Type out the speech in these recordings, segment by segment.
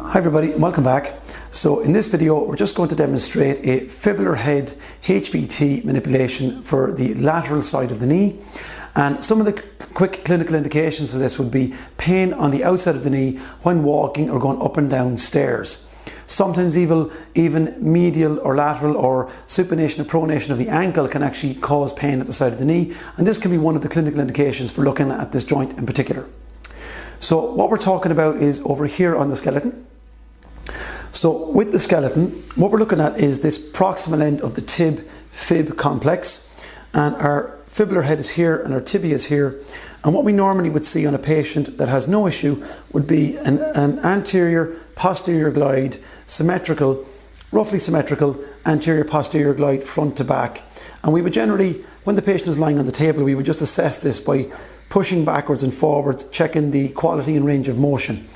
Hi everybody, welcome back. So in this video we're just going to demonstrate a fibular head HVT manipulation for the lateral side of the knee, and some of the quick clinical indications of this would be pain on the outside of the knee when walking or going up and down stairs. Sometimes even medial or lateral or supination or pronation of the ankle can actually cause pain at the side of the knee, and this can be one of the clinical indications for looking at this joint in particular. So what we're talking about is over here on the skeleton. So with the skeleton, what we're looking at is this proximal end of the tib-fib complex, and our fibular head is here and our tibia is here. And what we normally would see on a patient that has no issue would be an anterior posterior glide, roughly symmetrical anterior posterior glide front to back. And we would generally, when the patient is lying on the table, we would just assess this by pushing backwards and forwards, checking the quality and range of motion.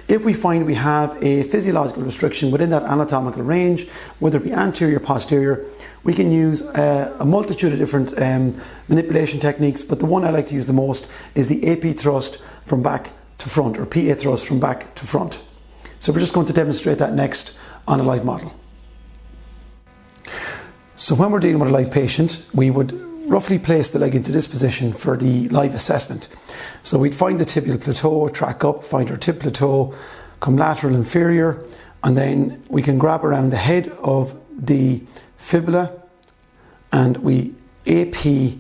If we find we have a physiological restriction within that anatomical range, whether it be anterior, posterior, we can use a multitude of different manipulation techniques, but the one I like to use the most is the AP thrust from back to front, or PA thrust from back to front. So we're just going to demonstrate that next on a live model. So when we're dealing with a live patient, we would roughly place the leg into this position for the live assessment. So we'd find the tibial plateau, track up, find our tib plateau, come lateral inferior, and then we can grab around the head of the fibula and we AP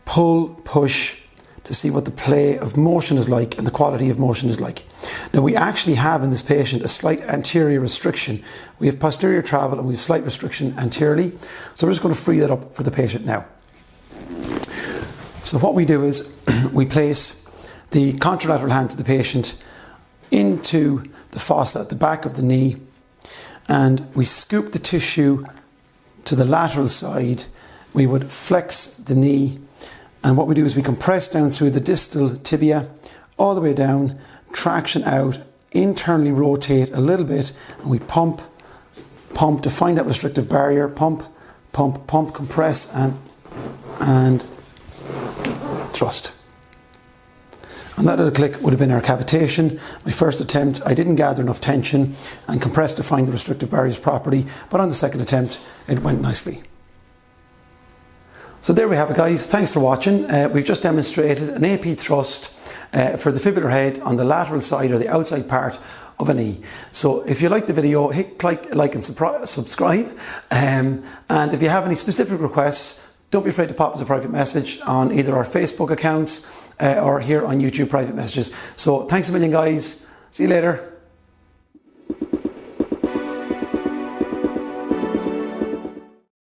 pull, push to see what the play of motion is like and the quality of motion is like. Now we actually have in this patient a slight anterior restriction. We have posterior travel and we have slight restriction anteriorly. So we're just going to free that up for the patient now. So what we do is we place the contralateral hand to the patient into the fossa at the back of the knee, and we scoop the tissue to the lateral side. We would flex the knee, and what we do is we compress down through the distal tibia all the way down, traction out, internally rotate a little bit, and we pump to find that restrictive barrier, pump, compress and thrust. And that little click would have been our cavitation. My first attempt, I didn't gather enough tension and compress to find the restrictive barriers properly, but on the second attempt, it went nicely. So there we have it, guys. Thanks for watching. We've just demonstrated an AP thrust for the fibular head on the lateral side or the outside part of a knee. So if you like the video, hit like and subscribe. And if you have any specific requests, don't be afraid to pop us a private message on either our Facebook accounts or here on YouTube private messages. So thanks a million, guys. See you later.